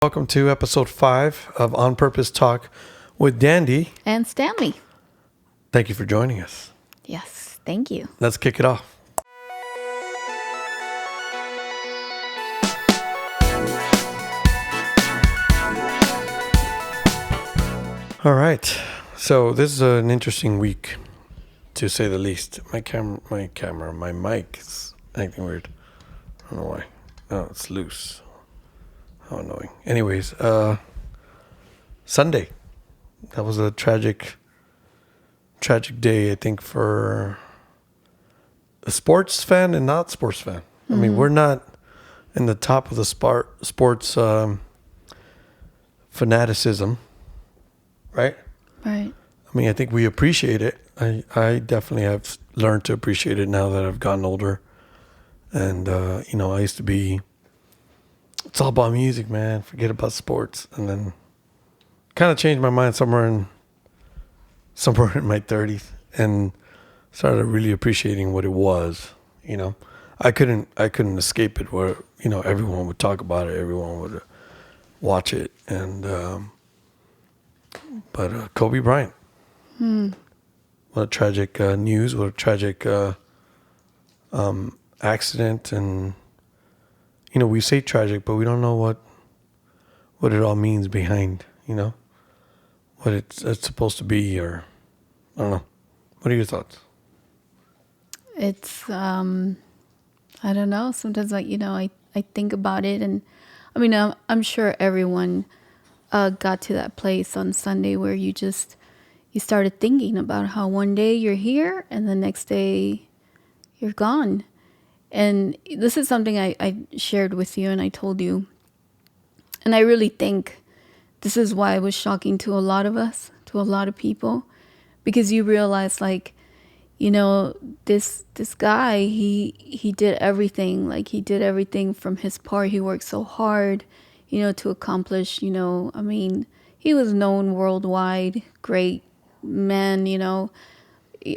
Welcome to episode 5 of On Purpose Talk with Dandy. And Stanley. Thank you for joining us. Yes, thank you. Let's kick it off. All right. So this is an interesting week, to say the least. My mic is acting weird. I don't know why. Oh, it's loose. How annoying. Anyways, Sunday. That was a tragic day, I think, for a sports fan and not sports fan. I mean, we're not in the top of the sports fanaticism, right? Right. I mean, I think we appreciate it. I definitely have learned to appreciate it now that I've gotten older. And, I used to be, it's all about music, man. Forget about sports. And then kind of changed my mind somewhere in my 30s and started really appreciating what it was. I couldn't escape it where, everyone would talk about it. Everyone would watch it. And, but Kobe Bryant, what a tragic news, what a tragic accident. And, we say tragic, but we don't know what it all means behind, what it's supposed to be, or I don't know. What are your thoughts? It's, I don't know. Sometimes, I think about it. And, I mean, I'm sure everyone got to that place on Sunday where you started thinking about how one day you're here and the next day you're gone. And this is something I shared with you and I told you. And I really think this is why it was shocking to a lot of us, to a lot of people, because you realize, this guy, he did everything. Like, he did everything from his part. He worked so hard, to accomplish, I mean, he was known worldwide, great man,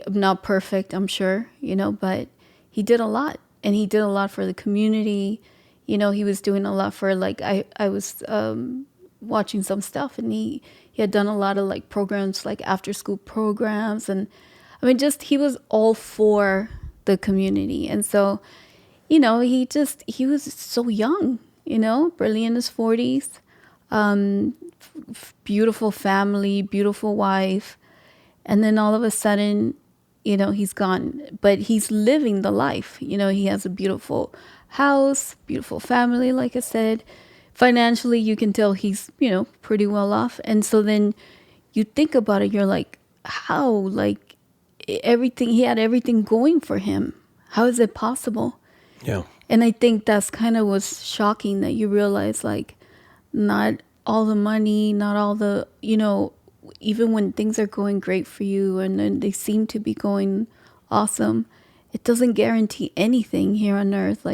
not perfect, I'm sure, but he did a lot. And he did a lot for the community. He was doing a lot for, I was watching some stuff, and he had done a lot of, programs, after school programs. And, I mean, he was all for the community. And so, he was so young, barely in his 40s. Beautiful family, beautiful wife. And then all of a sudden, he's gone, but he's living the life. He has a beautiful house, beautiful family, like I said. Financially, you can tell he's, pretty well off. And so then you think about it, you're like, how? Everything, he had everything going for him. How is it possible? Yeah. And I think that's kind of was shocking, that you realize, not all the money, not all the, even when things are going great for you and then they seem to be going awesome, it doesn't guarantee anything here on earth.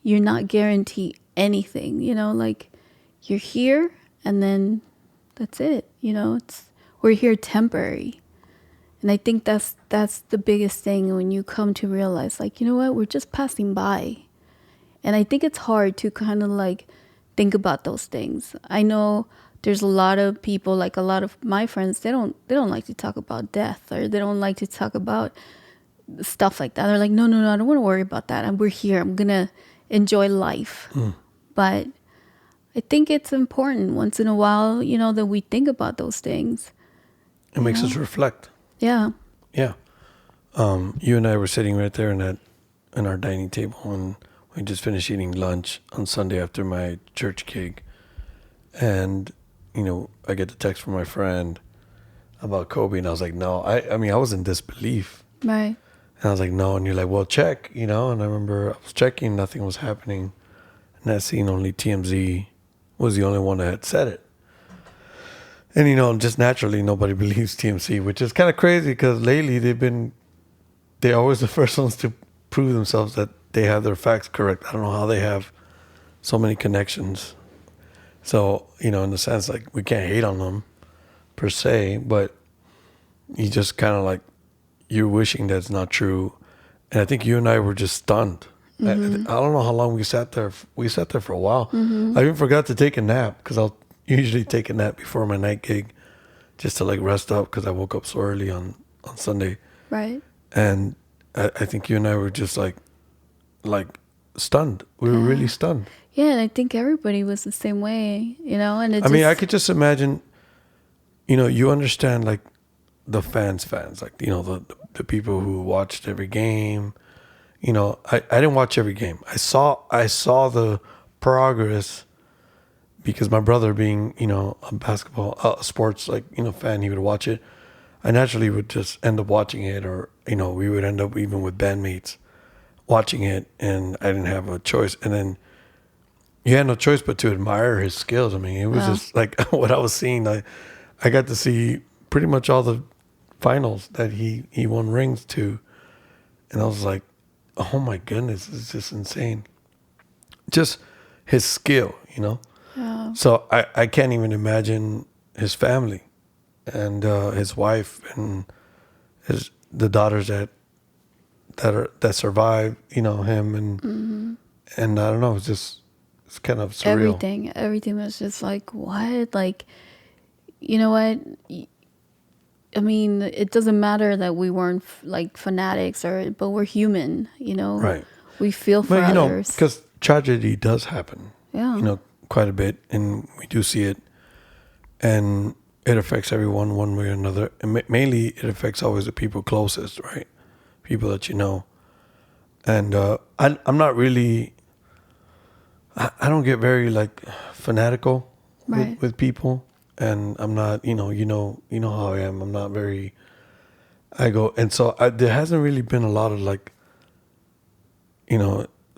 You're not guaranteed anything, you're here and then that's it. We're here temporary. And I think that's the biggest thing when you come to realize, what, we're just passing by. And I think it's hard to kind of think about those things. I know there's a lot of people, a lot of my friends, they don't like to talk about death, or they don't like to talk about stuff like that. They're like, no, I don't want to worry about that. We're here. I'm going to enjoy life. But I think it's important once in a while, that we think about those things. It makes us reflect. Yeah. Yeah. You and I were sitting right there in our dining table, and we just finished eating lunch on Sunday after my church gig. And I get the text from my friend about Kobe, and I was like, no, I mean, I was in disbelief. Right. And I was like, no. And you're like, well, check, and I remember I was checking, nothing was happening. And that scene, only TMZ was the only one that had said it. And, just naturally, nobody believes TMZ, which is kind of crazy because lately they're always the first ones to prove themselves that they have their facts correct. I don't know how they have so many connections. So, in the sense, we can't hate on them per se, but you just kind of you're wishing that's not true. And I think you and I were just stunned. I don't know how long we sat there. We sat there for a while. I even forgot to take a nap because I'll usually take a nap before my night gig just to like rest up because I woke up so early on Sunday. Right. And I think you and I were just like stunned. We were really stunned. Yeah, and I think everybody was the same way, and I mean, I could just imagine, you understand like the fans, like, the people who watched every game. I didn't watch every game. I saw the progress because my brother being, a basketball, sports, like, fan, he would watch it. I naturally would just end up watching it, or, we would end up even with bandmates watching it, and I didn't have a choice. And then you had no choice but to admire his skills. I mean, it was just like what I was seeing. I got to see pretty much all the finals that he won rings to. And I was like, oh my goodness, it's just insane. Just his skill, Yeah. So I can't even imagine his family and his wife and the daughters that survived, him and I don't know, it's kind of surreal. Everything was just like, what? Like, you know what? I mean, it doesn't matter that we weren't like fanatics, but we're human, Right. We feel for But, others. because tragedy does happen, Yeah. Quite a bit, and we do see it, and it affects everyone one way or another. And mainly it affects always the people closest, right? People that you know. And I'm not really, I don't get very like fanatical Right. with people. And I'm not, you know how I am. I'm not very, I go, and so there hasn't really been a lot of like,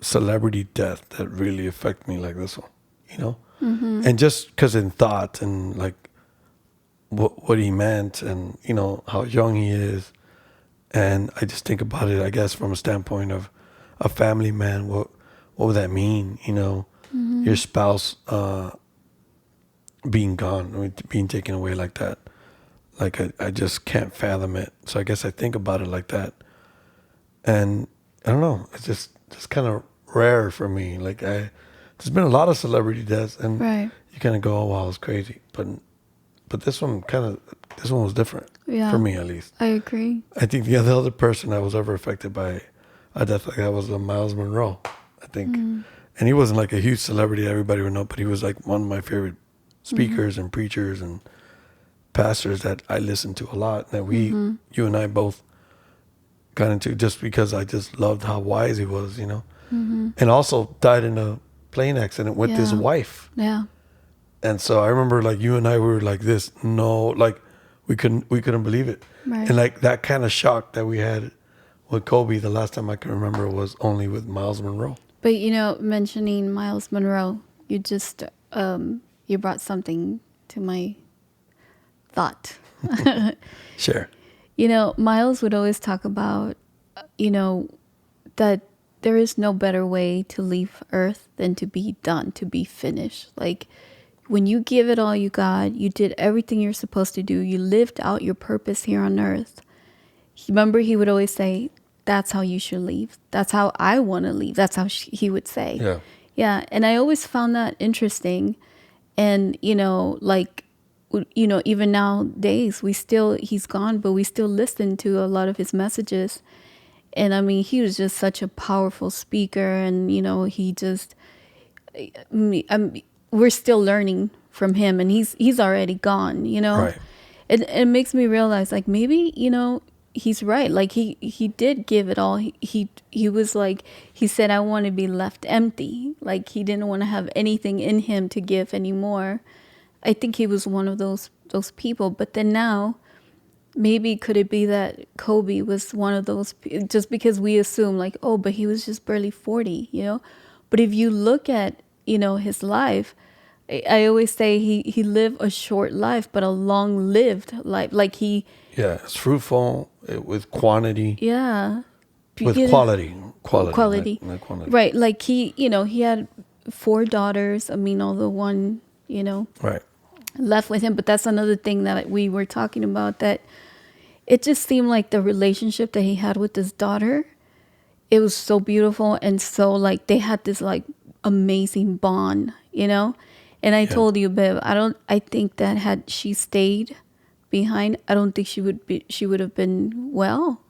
celebrity death that really affect me like this one, and just because in thought and like what he meant and, how young he is. And I just think about it, I guess, from a standpoint of a family man, what would that mean? Your spouse, being gone, being taken away like that. Like I just can't fathom it. So I guess I think about it like that. And I don't know, it's just kind of rare for me. Like there's been a lot of celebrity deaths, and Right. you kind of go, oh wow, it's crazy. But this one was different Yeah. for me, at least. I agree. I think the other person that was ever affected by a death like that was Miles Monroe, I think. And he wasn't like a huge celebrity that everybody would know, but he was like one of my favorite speakers and preachers and pastors that I listened to a lot, that you and I both got into, just because I just loved how wise he was, and also died in a plane accident with his wife. Yeah. And so I remember like you and I were like this, no, like we couldn't believe it. Right. And like that kind of shock that we had with Kobe, the last time I can remember was only with Miles Monroe. But mentioning Miles Monroe, you just you brought something to my thought. Sure. Miles would always talk about, that there is no better way to leave Earth than to be done, to be finished. Like when you give it all you got, you did everything you're supposed to do, you lived out your purpose here on Earth. Remember, he would always say, that's how you should leave. That's how I want to leave. That's how he would say. Yeah. Yeah. And I always found that interesting. And, even nowadays, he's gone, but we still listen to a lot of his messages. And I mean, he was just such a powerful speaker. And, we're still learning from him, and he's already gone, Right. It makes me realize, like, maybe, he's right. Like he did give it all. He was like, he said, I want to be left empty. Like he didn't want to have anything in him to give anymore. I think he was one of those people. But then now, maybe could it be that Kobe was one of those, just because we assume like, oh, but he was just barely 40, But if you look at, his life, I always say he lived a short life, but a long-lived life. Like Yeah, it's fruitful with quantity. Yeah. With quality. Quality. Not quantity. Right. Like he had 4 daughters. I mean, although one, Right. left with him. But that's another thing that we were talking about, that it just seemed like the relationship that he had with his daughter, it was so beautiful, and so like they had this like amazing bond, you know. And I Yeah. told you, babe, I think that had she stayed behind, I don't think she would have been well,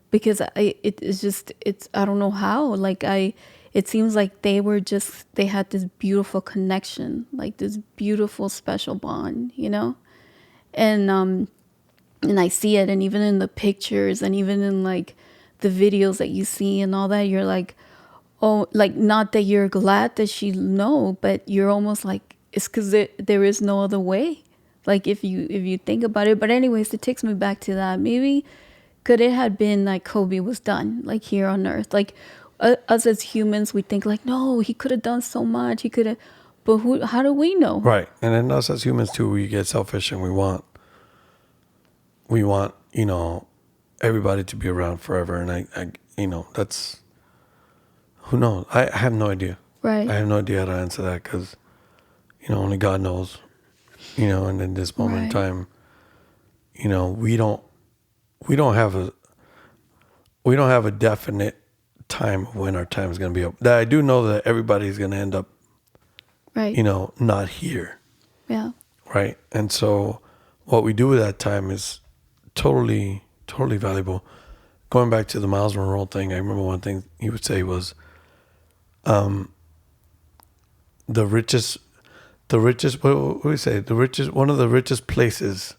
because it's just, it's, I don't know how, like it seems like they had this beautiful connection, like this beautiful special bond, you know. And and I see it, and even in the pictures, and even in like the videos that you see and all that, you're like, oh, like, not that you're glad that she know, but you're almost like, it's because there is no other way, like if you think about it. But anyways, it takes me back to that. Maybe could it have been like Kobe was done, like here on earth, like us as humans, we think like, no, he could have done so much, he could have, but how do we know? Right. And then us as humans too, we get selfish and we want, you know, everybody to be around forever. And I you know, that's, who knows? I have no idea. Right. I have no idea how to answer that, because, you know, only God knows, you know. And in this moment in Right. time, you know, we don't have a definite time of when our time is going to be up. That I do know that everybody's going to end up, Right. you know, not here. Yeah. Right. And so what we do with that time is totally valuable. Going back to the Miles Monroe thing, I remember one thing he would say was, the richest, what do we say? One of the richest places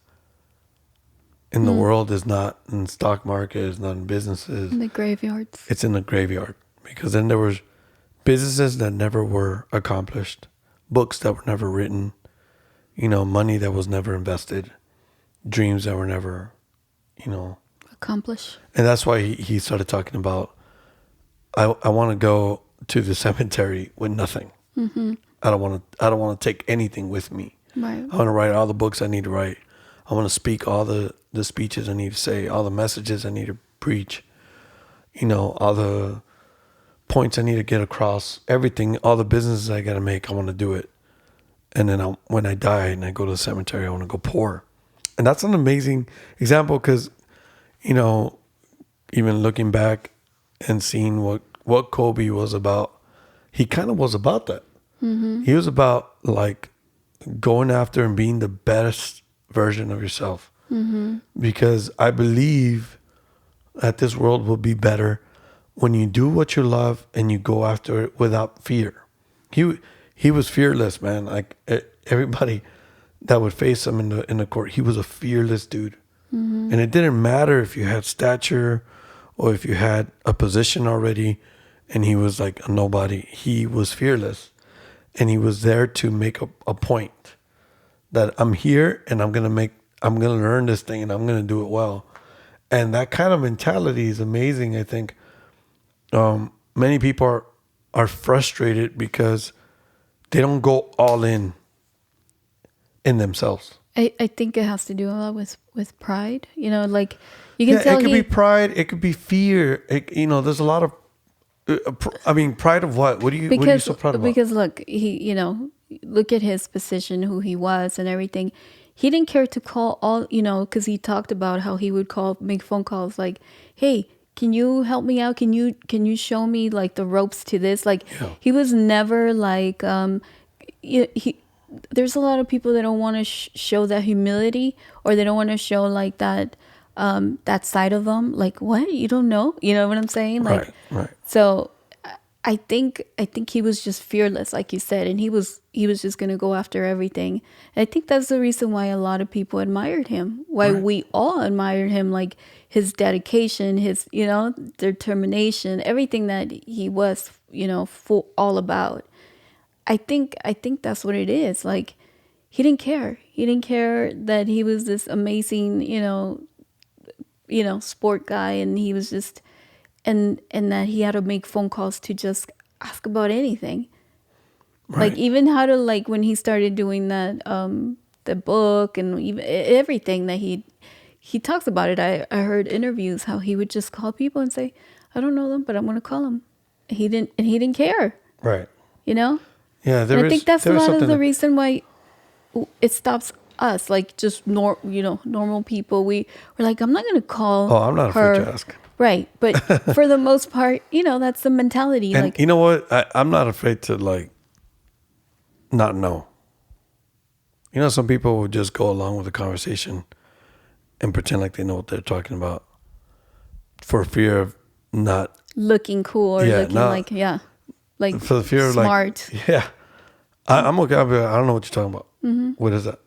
in the world is not in the stock market, is not in businesses. In the graveyards. It's in the graveyard, because then there was businesses that never were accomplished, books that were never written, you know, money that was never invested, dreams that were never, you know. Accomplish. And that's why he started talking about, I want to go to the cemetery with nothing. Mm-hmm. I don't want to take anything with me. Right. I want to write all the books I need to write. I want to speak all the speeches I need to say, all the messages I need to preach, you know, all the points I need to get across, everything, all the businesses I got to make. I want to do it. And then when I die and I go to the cemetery, I want to go poor. And that's an amazing example, because, you know, even looking back and seeing what Kobe was about, he kind of was about that. Mm-hmm. He was about like going after and being the best version of yourself. Mm-hmm. Because I believe that this world will be better when you do what you love and you go after it without fear. He was fearless, man. Like everybody that would face him in the court, he was a fearless dude. Mm-hmm. And it didn't matter if you had stature or if you had a position already and he was like a nobody. He was fearless. And he was there to make a point that I'm here and I'm going to learn this thing and I'm going to do it well. And that kind of mentality is amazing. I think many people are frustrated because they don't go all in themselves. I think it has to do a lot with pride. You know, like you can Yeah, tell it could be pride. It could be fear. You know, there's a lot of, I mean, pride of what? What are you so proud about? Because look, you know, look at his position, who he was and everything. He didn't care to call all, you know, because he talked about how he would make phone calls like, hey, can you help me out? Can you show me like the ropes to this? Like he was never like, there's a lot of people that don't want to show that humility, or they don't want to show like that, that side of them. Like, what? You don't know? You know what I'm saying? Like, right. So I think he was just fearless, like you said, and he was just gonna go after everything. And I think that's the reason why a lot of people admired him. Why we all admired him, like his dedication, his, you know, determination, everything that he was, you know, all about. I think that's what it is. Like he didn't care. He didn't care that he was this amazing, you know, sport guy, and he was just. And that he had to make phone calls to just ask about anything. Right. Like even how to, like when he started doing that, the book and even everything that he talks about it. I heard interviews how he would just call people and say, I don't know them, but I'm going to call them. He didn't care. Right. You know? Yeah. I think that's a lot of the reason why it stops us, like just normal people. We're like, I'm not going to call I'm not afraid to ask. Right. But for the most part, that's the mentality. And Like, you know what? I'm not afraid to like not know. You know, some people will just go along with the conversation and pretend like they know what they're talking about for fear of not, looking cool or yeah, looking not like, yeah, like for the fear of like, smart. yeah, I'm okay. I'll be like, I don't know what you're talking about. What is that?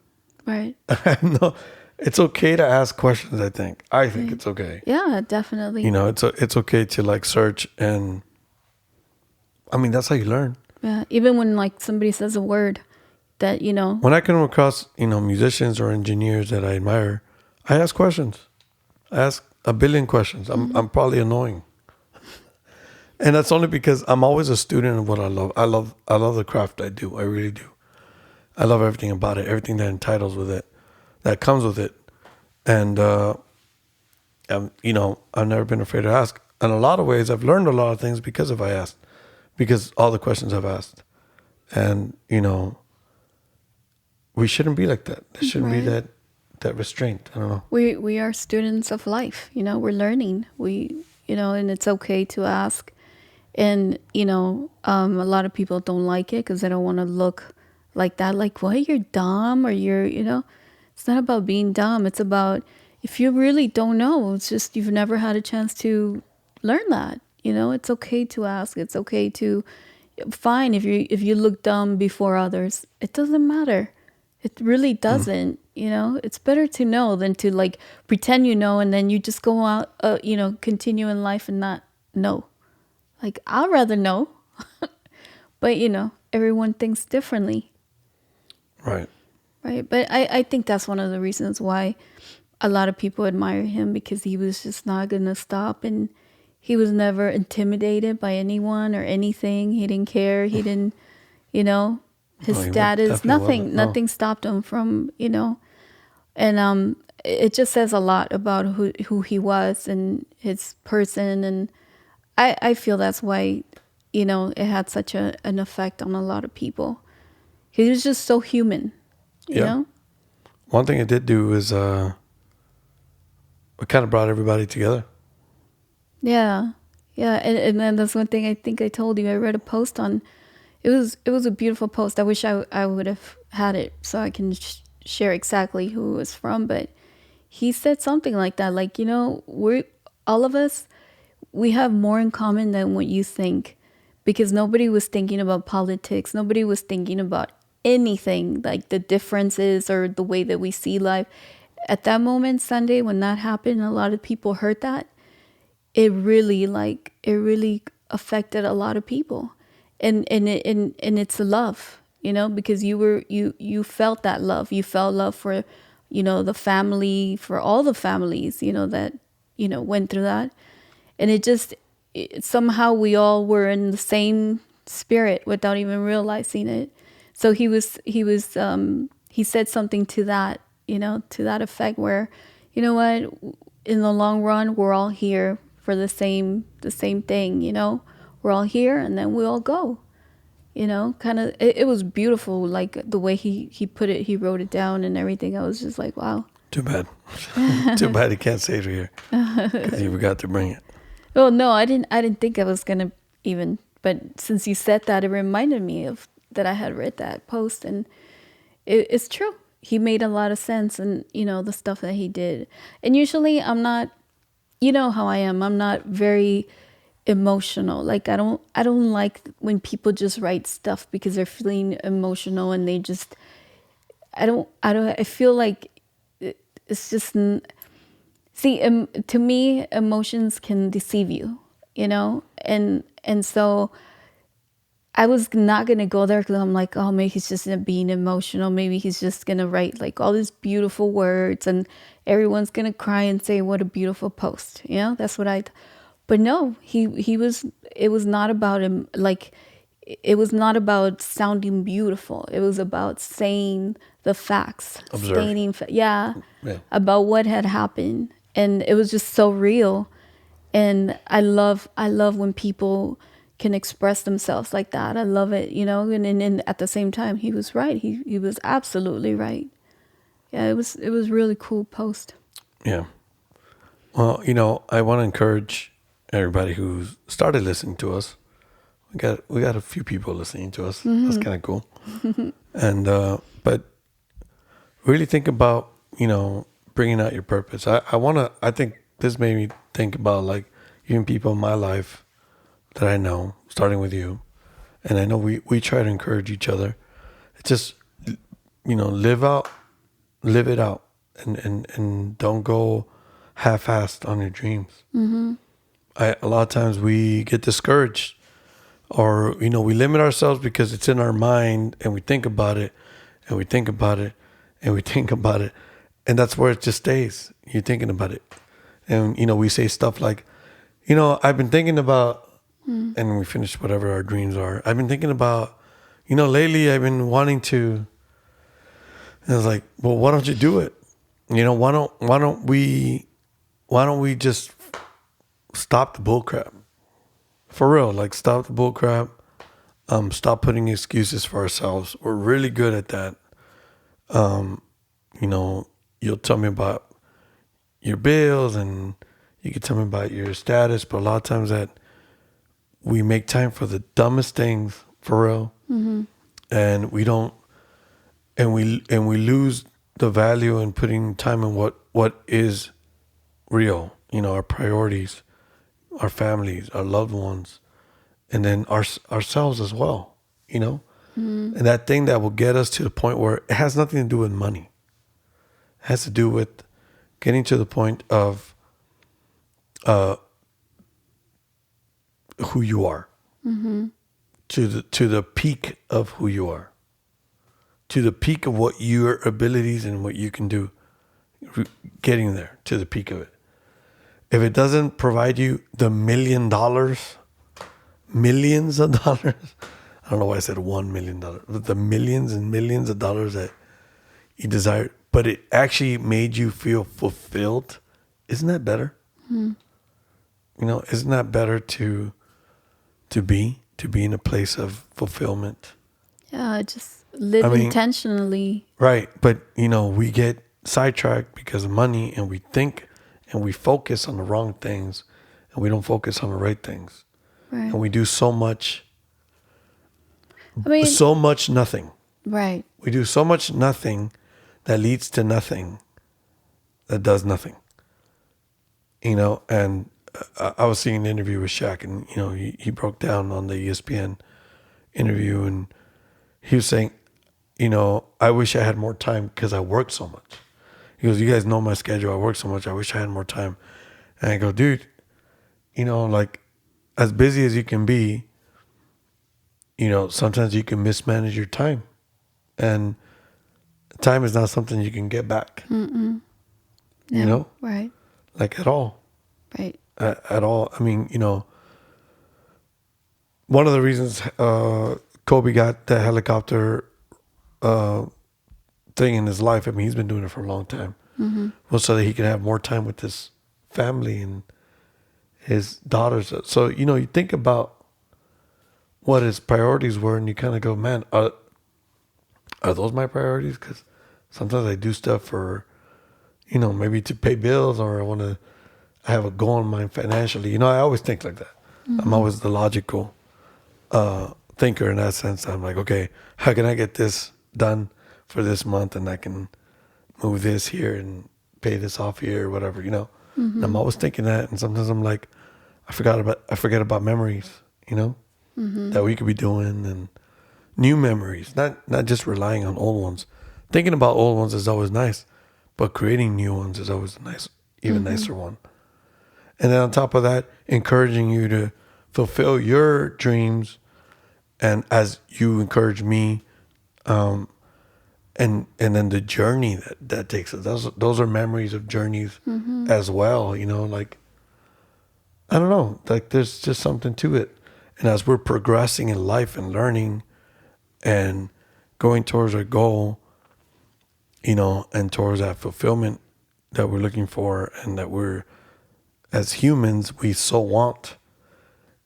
Right. No, it's okay to ask questions. I think Right. it's okay. Yeah, definitely. You know, it's okay to like search, and I mean that's how you learn. Yeah. Even when like somebody says a word that, When I come across musicians or engineers that I admire, I ask questions. I ask a billion questions. I'm probably annoying, and that's only because I'm always a student of what I love. I love the craft I do. I really do. I love everything about it. Everything that entitles with it, that comes with it, and I've never been afraid to ask. In a lot of ways, I've learned a lot of things because I asked, because all the questions I've asked, and we shouldn't be like that. There shouldn't be right. that restraint. I don't know. We are students of life, we're learning. And it's okay to ask. And, a lot of people don't like it because they don't want to look like that. Like, what, you're dumb or it's not about being dumb. It's about if you really don't know, it's just you've never had a chance to learn that. It's okay to ask. It's okay to, fine if you look dumb before others. It doesn't matter. It really doesn't. It's better to know than to like pretend and then you just go out, continue in life and not know. Like, I'd rather know. But, everyone thinks differently. Right. Right. But I think that's one of the reasons why a lot of people admire him, because he was just not going to stop. And he was never intimidated by anyone or anything. He didn't care. He didn't, his No, he status, definitely wasn't. No. nothing stopped him from, and it just says a lot about who he was and his person. And I feel that's why, it had such an effect on a lot of people. He was just so human, you Yeah. know? One thing it did do is it kind of brought everybody together. Yeah. Yeah. And then that's one thing I think I told you. I read a post on, it was a beautiful post. I wish I would have had it so I can share exactly who it was from. But he said something like that. Like, we're all of us, we have more in common than what you think, because nobody was thinking about politics. Nobody was thinking about anything like the differences or the way that we see life. At that moment, Sunday, when that happened, a lot of people heard that. It really affected a lot of people. And it's love, because you felt that love. You felt love for, the family, for all the families, that, went through that. And somehow we all were in the same spirit without even realizing it. So he said something to that, to that effect, where, what, in the long run, we're all here for the same thing, we're all here, and then we all go, kind of. It was beautiful, like the way he put it. He wrote it down and everything. I was just like, wow. Too bad. Too bad he can't say it here because he forgot to bring it. Well, no, I didn't think I was gonna even. But since you said that, it reminded me of that I had read that post, and it's true. He made a lot of sense, and the stuff that he did. And usually, I'm not. You know how I am. I'm not very emotional. Like, I don't like when people just write stuff because they're feeling emotional, and they just. I feel like it's just. See, to me, emotions can deceive you, and so I was not gonna go there because I'm like, oh, maybe he's just being emotional. Maybe he's just gonna write like all these beautiful words, and everyone's gonna cry and say, "What a beautiful post." That's what I. But no, he was. It was not about him. Like, it was not about sounding beautiful. It was about saying the facts, Observe. stating, yeah, Yeah. about what had happened, and it was just so real. And I love when people can express themselves like that. I love it, and at the same time, he was right. He was absolutely right. Yeah, it was really cool post. Yeah. Well, I want to encourage everybody who's started listening to us. We got a few people listening to us. That's kind of cool. And but really think about bringing out your purpose. I think this made me think about like even people in my life that I know, starting with you, and I know we try to encourage each other. It's just live it out, and don't go half-assed on your dreams. A lot of times we get discouraged, or we limit ourselves because it's in our mind, and we think about it, and we think about it, and we think about it, and that's where it just stays. You're thinking about it, and we say stuff like, I've been thinking about, and we finish whatever our dreams are. I've been thinking about, lately I've been wanting to. And I was like, well, why don't you do it? Why don't we just stop the bull crap? For real, like stop the bull crap. Stop putting excuses for ourselves. We're really good at that. You'll tell me about your bills and you can tell me about your status, but a lot of times that we make time for the dumbest things, for real. And we don't, and we lose the value in putting time in what is real. Our priorities, our families, our loved ones, and then ourselves as well. And that thing that will get us to the point where it has nothing to do with money. It has to do with getting to the point of who you are, to the peak of who you are, to the peak of what your abilities and what you can do, getting there to the peak of it. If it doesn't provide you the $1 million, millions of dollars, I don't know why I said $1 million, but the millions and millions of dollars that you desire, but it actually made you feel fulfilled, isn't that better? Isn't that better to be in a place of fulfillment? Yeah, just live intentionally. Right. But, we get sidetracked because of money, and we think and we focus on the wrong things, and we don't focus on the right things. Right. And we do so much nothing. Right. We do so much nothing that leads to nothing that does nothing. And I was seeing an interview with Shaq, and, he broke down on the ESPN interview, and he was saying, I wish I had more time because I work so much. He goes, you guys know my schedule. I work so much. I wish I had more time. And I go, dude, like as busy as you can be, sometimes you can mismanage your time. And time is not something you can get back. No, right. Like at all. Right. At all. I mean, one of the reasons Kobe got the helicopter thing in his life, I mean, he's been doing it for a long time, was so that he could have more time with his family and his daughters. So, you think about what his priorities were, and you kind of go, man, are those my priorities? Because sometimes I do stuff for, maybe to pay bills, or I have a goal in mind financially. I always think like that. I'm always the logical thinker in that sense. I'm like, okay, how can I get this done for this month, and I can move this here and pay this off here, or whatever, And I'm always thinking that, and sometimes I'm like, I forget about memories, that we could be doing, and new memories, not just relying on old ones. Thinking about old ones is always nice, but creating new ones is always a nice, even nicer one. And then on top of that, encouraging you to fulfill your dreams, and as you encourage me, and then the journey that takes us. Those are memories of journeys as well. Like, I don't know, like there's just something to it. And as we're progressing in life and learning and going towards our goal, and towards that fulfillment that we're looking for, and that we're, as humans, we so want,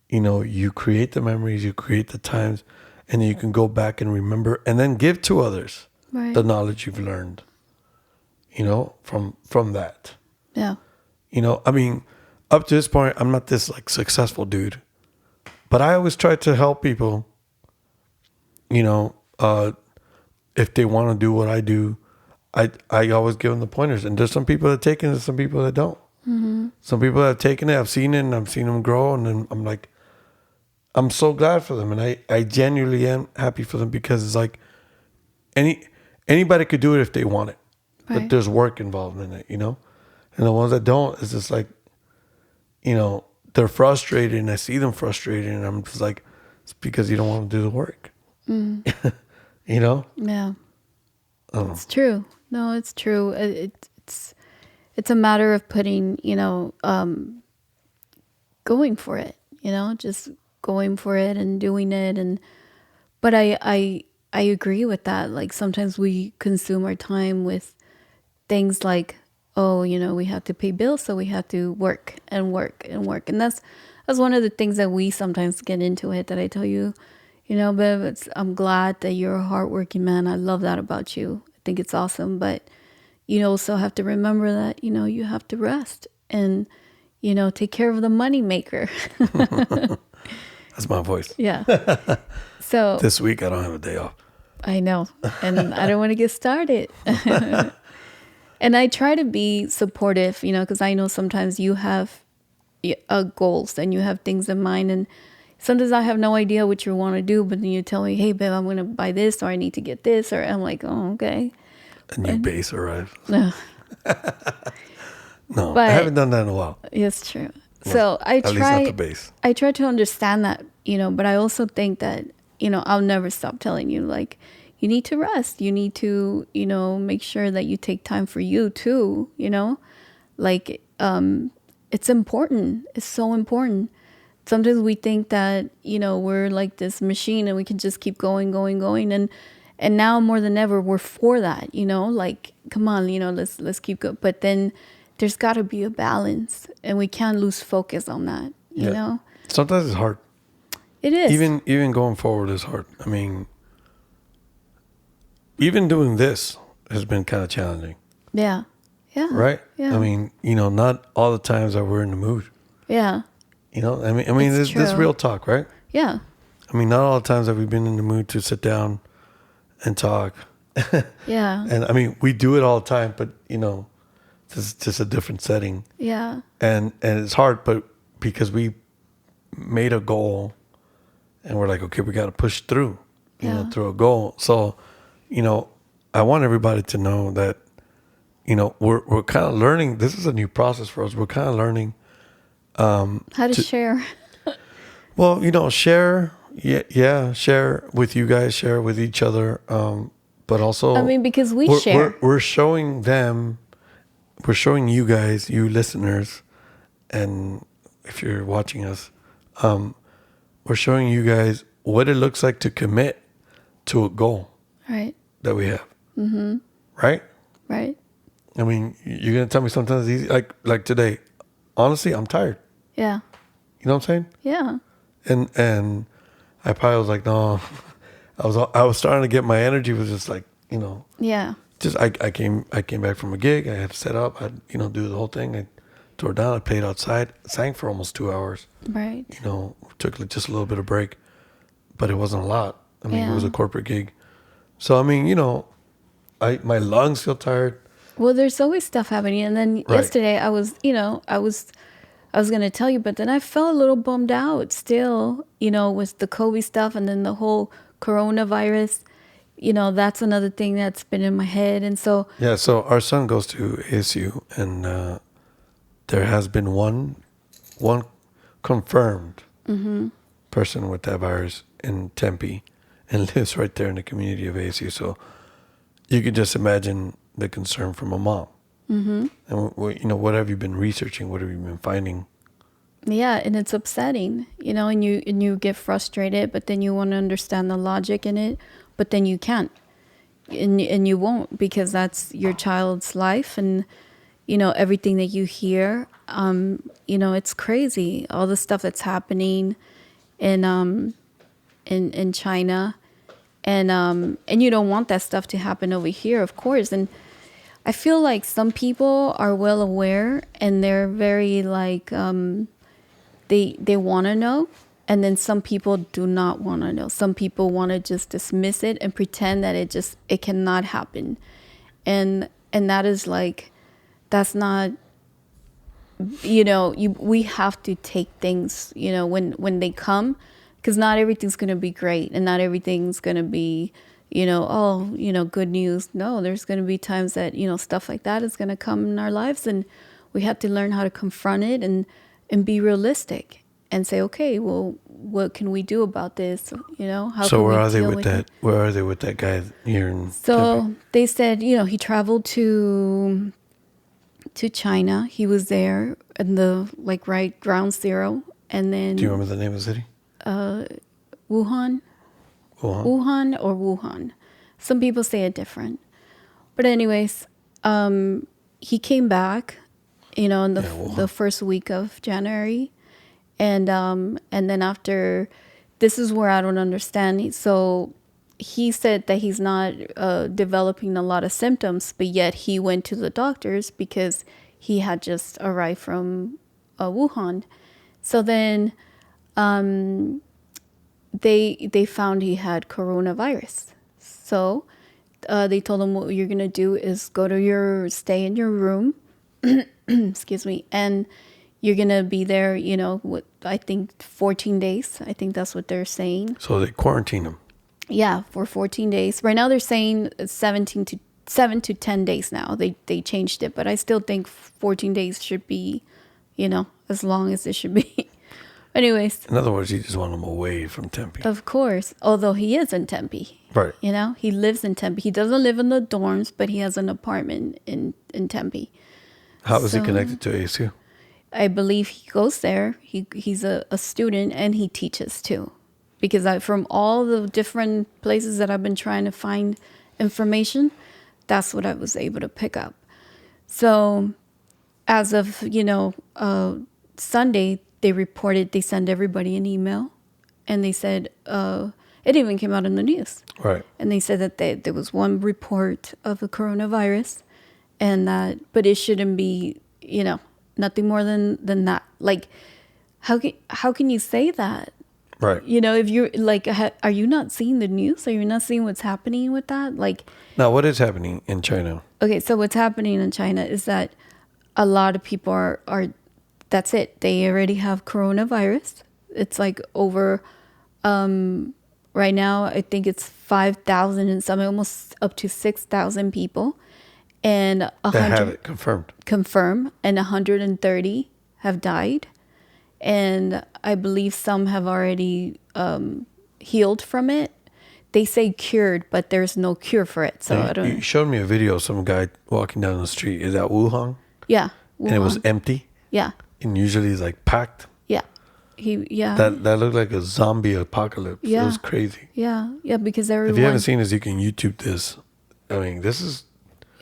you create the memories, you create the times, and then you can go back and remember, and then give to others the knowledge you've learned, from that. Yeah. You know, I mean, up to this point, I'm not this like successful dude, but I always try to help people. You know, if they want to do what I do, I always give them the pointers. And there's some people that take it, and some people that don't. Mm-hmm. Some people that have taken it, I've seen it, and I've seen them grow, and then I'm like, I'm so glad for them, and I genuinely am happy for them because it's like anybody could do it if they want it, but Right. there's work involved in it, you know. And the ones that don't, it's just like, you know, they're frustrated, and I see them frustrated, and I'm just like, it's because you don't want to do the work, you know. Yeah. I don't know. It's true. No, it's true. It's a matter of putting, going for it, just going for it and doing it. And but I agree with that. Like sometimes we consume our time with things like, oh, we have to pay bills, so we have to work and work and work. And that's one of the things that we sometimes get into it, that I tell you, Bev, I'm glad that you're a hardworking man. I love that about you. I think it's awesome. But you also have to remember that, you have to rest and, take care of the money maker. That's my voice. Yeah. So This week I don't have a day off. I know. And I don't want to get started. And I try to be supportive, because I know sometimes you have goals and you have things in mind. And sometimes I have no idea what you want to do, but then you tell me, hey, babe, I'm going to buy this, or I need to get this. Or I'm like, oh, okay. A new base arrived. No, No, But- I haven't done that in a while. it's true. So At least not the base. I try to understand that, but I also think that, I'll never stop telling you, like, you need to rest. You need to, make sure that you take time for you too, like, it's important. It's so important. Sometimes we think that, we're like this machine and we can just keep going, going, going. And now more than ever, we're for that, like, come on, let's keep going. But then there's got to be a balance, and we can't lose focus on that, you know? Sometimes it's hard. It is. Even going forward is hard. I mean, even doing this has been kind of challenging, Yeah. Yeah. right? Yeah. I mean, not all the times that we're in the mood. Yeah. I mean, It's this true. real talk, right? Yeah. I mean, not all the times have we been in the mood to sit down and talk. Yeah. And I mean, we do it all the time, but this is just a different setting. Yeah. And it's hard, but because we made a goal and we're like, okay, we got to push through, Yeah. through a goal. So, I want everybody to know that, we're kind of learning. This is a new process for us. We're kind of learning. How to share. Well, share. Yeah. Share with you guys, share with each other. But also, I mean, because we we're, share. we're showing them, we're showing you guys, you listeners, and if you're watching us, we're showing you guys what it looks like to commit to a goal Right. that we have. Mm-hmm. Right? Right. I mean, you're gonna tell me sometimes it's easy, like today. Honestly, I'm tired. Yeah. You know what I'm saying? Yeah. And I probably was like, no. I was starting to get, my energy was just like, Yeah. just I came back from a gig. I had to set up. I do the whole thing. I tore down. I played outside. Sang for almost 2 hours. Right. Took just a little bit of break, but it wasn't a lot. I mean, it was Yeah. a corporate gig. So I mean, my lungs feel tired. Well, there's always stuff happening. And then Right. yesterday I was going to tell you, but then I felt a little bummed out still, with the Kobe stuff and then the whole coronavirus. That's another thing that's been in my head. And so, Yeah. So our son goes to ASU, and there has been one confirmed person with that virus in Tempe, and lives right there in the community of ASU. So you could just imagine the concern from a mom. Mm-hmm. And what have you been researching? What have you been finding? yeah, and it's upsetting, and you get frustrated, but then you want to understand the logic in it, but then you can't. And you won't, because that's your child's life, and everything that you hear, it's crazy, all the stuff that's happening in China, and you don't want that stuff to happen over here, of course. And I feel like some people are well aware and they're very like they want to know, and then some people do not want to know. Some people want to just dismiss it and pretend that it cannot happen, and that is like, that's not, we have to take things, when they come, because not everything's going to be great and not everything's going to be, good news. No, there's going to be times that, stuff like that is going to come in our lives, and we have to learn how to confront it and be realistic and say, okay, well, what can we do about this? How So can where we are they deal with with that? it? Where are they with that guy here in Tempe? So they said, he traveled to China. He was there in the right ground zero, and then Do you remember the name of the city? Wuhan, Wuhan. Wuhan or Wuhan. Some people say it different, but anyways, he came back, in the first week of January, and then after, this is where I don't understand. So he said that he's not developing a lot of symptoms, but yet he went to the doctors because he had just arrived from Wuhan. So then they found he had coronavirus. So they told him, what you're gonna do is stay in your room, excuse me, and you're gonna be there, I think 14 days. I think that's what they're saying. So they quarantine him. Yeah, for 14 days. Right now they're saying 7 to 10 days now. They changed it, but I still think 14 days should be, as long as it should be. Anyways, In other words, you just want him away from Tempe. of course, although he is in Tempe. Right. He lives in Tempe. He doesn't live in the dorms, but he has an apartment in Tempe. How is he So- connected to ASU? I believe he goes there. He's a student and he teaches too. Because from all the different places that I've been trying to find information, that's what I was able to pick up. So as of, Sunday, they sent everybody an email, and they said, it even came out in the news. Right. And they said that there was one report of the coronavirus, but it shouldn't be, nothing more than that. Like, how can you say that? Right. If you're like, are you not seeing the news? Are you not seeing what's happening with that? Like, Now, what is happening in China? okay, so what's happening in China is that a lot of people are that's it. They already have coronavirus. It's like over, right now, I think it's 5,000 and some, almost up to 6,000 people. And They 100 have it confirmed. confirmed, and 130 have died. And I believe some have already healed from it. They say cured, but there's no cure for it. So I You don't. showed me a video of some guy walking down the street. Is that Wuhan? Yeah. And it was Wuhan. empty. Yeah. And usually it's like packed. Yeah. Yeah. That looked like a zombie apocalypse. Yeah. It was crazy. Yeah. Yeah. Because If you everyone. haven't seen this, you can YouTube this. I mean, this is,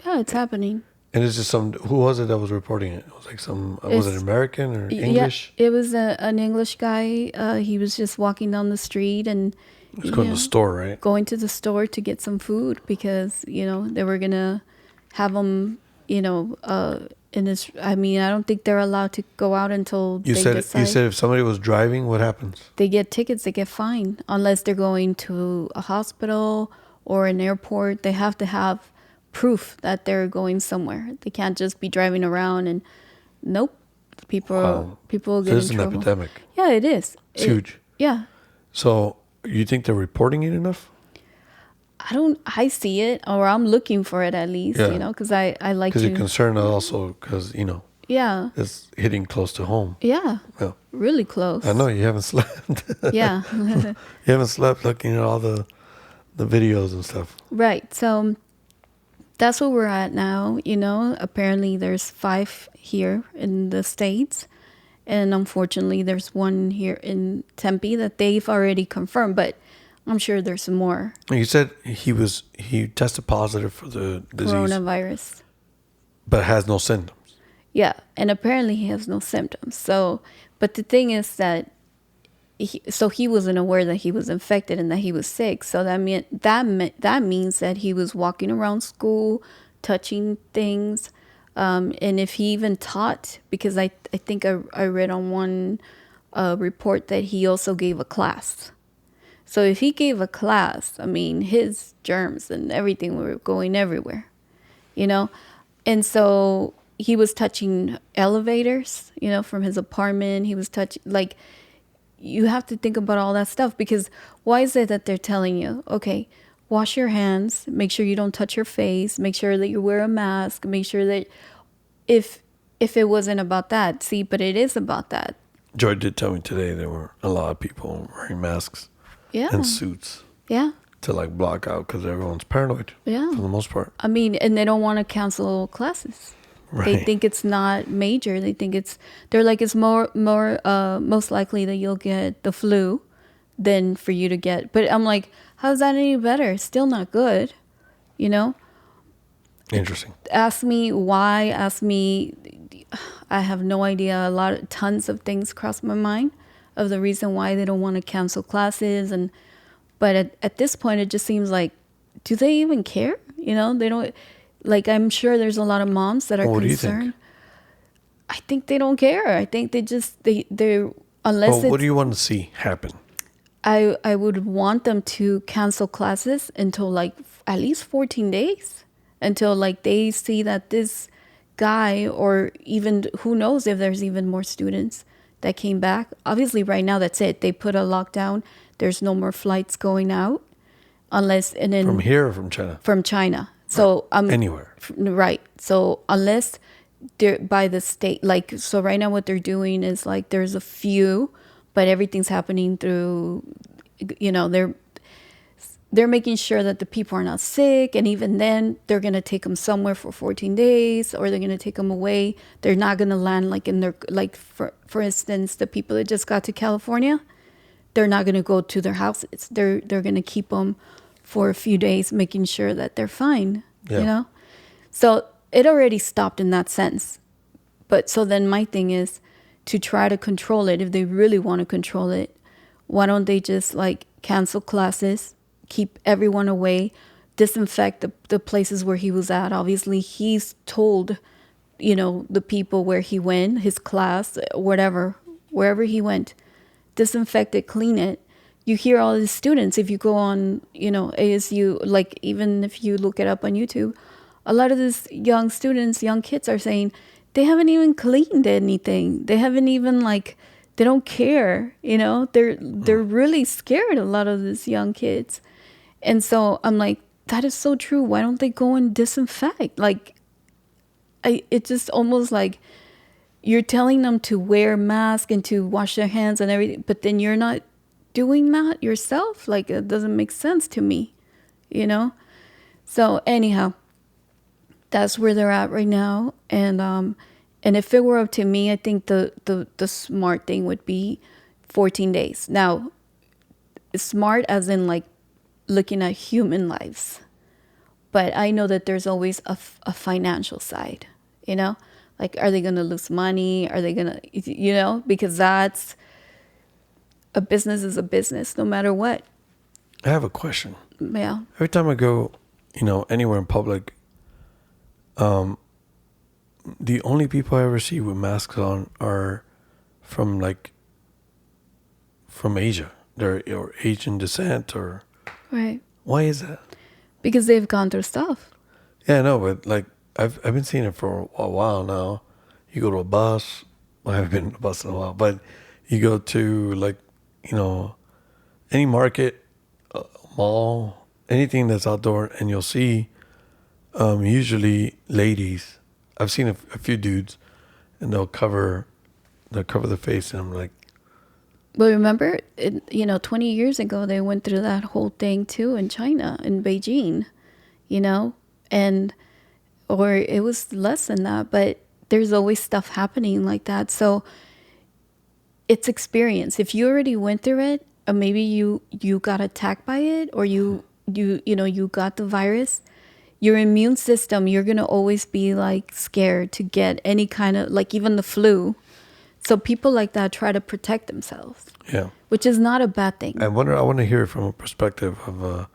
Yeah, it's happening. and it's just who was it that was reporting it? It was like was it It's- American or English? Yeah, it was an English guy. He was just walking down the street and He was going to the store, right? going to the store to get some food because they were gonna have him in this. I mean, I don't think they're allowed to go out until You they said decide. you said if somebody was driving, what happens? They get tickets, they get fined unless they're going to a hospital or an airport. They have to have proof that they're going somewhere. They can't just be driving around and nope. People Wow. will So get this is in an trouble. epidemic. Yeah, it is. It's huge. Yeah. So you think they're reporting it enough? I see it, or I'm looking for it at least, Yeah. because I like Because to. you're concerned also because Yeah. it's hitting close to home. Yeah. Yeah. Really close. I know you haven't slept. Yeah. You haven't slept looking at all the videos and stuff. Right. So that's where we're at now. Apparently there's 5 here in the States. And unfortunately, there's one here in Tempe that they've already confirmed, but I'm sure there's more You said he tested positive for the disease, coronavirus. but has no symptoms. Yeah. And apparently he has no symptoms. So, but the thing is that he wasn't aware that he was infected and that he was sick. So that means that he was walking around school, touching things. And if he even taught, because I think I read on one report that he also gave a class. So if he gave a class, I mean, his germs and everything were going everywhere, you know? And so he was touching elevators, from his apartment. He was touching, like, you have to think about all that stuff, because why is it that they're telling you, okay, wash your hands, make sure you don't touch your face, make sure that you wear a mask, make sure that if it wasn't about that, see, but it is about that. Joy did tell me today there were a lot of people wearing masks Yeah. and suits Yeah. to like block out because everyone's paranoid. Yeah. For the most part. I mean, and they don't want to cancel classes. Right. They think it's not major. They think they're like, it's more most likely that you'll get the flu than for you to get. But I'm like, how's that any better? Still not good, Interesting. Ask me why. Ask me. I have no idea. Tons of things cross my mind of the reason why they don't want to cancel classes. But at this point, it just seems like, do they even care? They don't. Like, I'm sure there's a lot of moms that are what concerned. Do you think? I think they don't care. I think they're unless what do you want to see happen? I would want them to cancel classes until like at least 14 days, until like they see that this guy, or even who knows if there's even more students that came back. Obviously right now that's it. They put a lockdown. There's no more flights going out unless, and then From here or from China? From China. So anywhere. Right. So unless they're by the state, like, so right now what they're doing is like there's a few, but everything's happening through, they're making sure that the people are not sick. And even then they're going to take them somewhere for 14 days, or they're going to take them away. They're not going to land like in their, like for instance, the people that just got to California, they're not going to go to their houses. They're going to keep them for a few days, making sure that they're fine, So it already stopped in that sense. But so then my thing is to try to control it. If they really want to control it, why don't they just like cancel classes, keep everyone away, disinfect the places where he was at. Obviously, he's told, the people where he went, his class, whatever, wherever he went, disinfect it, clean it. You hear all the students, if you go on, ASU, like even if you look it up on YouTube, a lot of these young kids are saying they haven't even cleaned anything. They haven't even they don't care, they're really scared, a lot of these young kids. And so I'm like, that is so true. Why don't they go and disinfect? It's just almost like you're telling them to wear masks and to wash their hands and everything, but then you're not doing that yourself. Like, it doesn't make sense to me, So anyhow, that's where they're at right now. And if it were up to me, I think the smart thing would be 14 days. Now, smart as in like looking at human lives. But I know that there's always a financial side, Like, are they going to lose money? Are they going to, because that's, a business is a business, no matter what. I have a question. Yeah. Every time I go, anywhere in public, the only people I ever see with masks on are from Asia. They're or Asian descent or. Right. Why is that? Because they've gone through stuff. Yeah, I know, but I've been seeing it for a while now. You go to a bus. I haven't been to a bus in a while, but you go to any market, mall, anything that's outdoor, and you'll see usually ladies. I've seen a few dudes, and they'll cover their face, and I'm like. But remember, 20 years ago, they went through that whole thing too in China, in Beijing, or it was less than that, but there's always stuff happening like that. So it's experience. If you already went through it, or maybe you got attacked by it, or you got the virus, your immune system, you're going to always be like scared to get any kind of, like even the flu. So people like that try to protect themselves. Yeah. Which is not a bad thing. I want to hear from a perspective of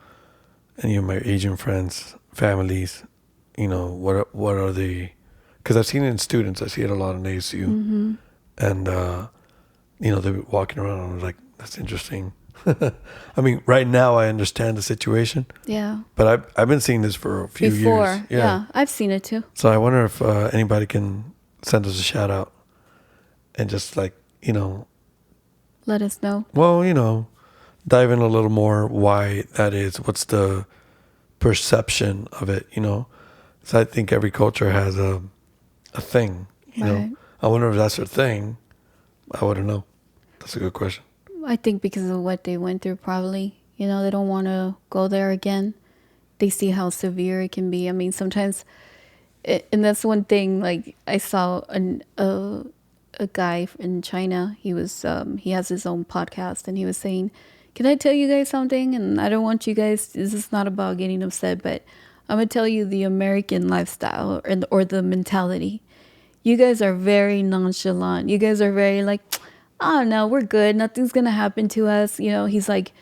any of my Asian friends, families, what are the, because I've seen it in students. I see it a lot in ASU. Mm-hmm. And, they're walking around and I'm like, that's interesting. I mean, right now I understand the situation, Yeah. but I've been seeing this for a few years. Yeah. I've seen it too. So I wonder if anybody can send us a shout out and just like, Let us know. well, dive in a little more why that is. What's the perception of it, So I think every culture has a thing, Right. I wonder if that's their thing. I wouldn't know. That's a good question. I think because of what they went through, probably. They don't want to go there again. They see how severe it can be. I mean, sometimes, and that's one thing. Like I saw a guy in China. He has his own podcast, and he was saying, "Can I tell you guys something?" And I don't want you guys. This is not about getting upset, but I'm gonna tell you the American lifestyle or the mentality. You guys are very nonchalant. You guys are very like, oh no, we're good. Nothing's gonna happen to us. He's like,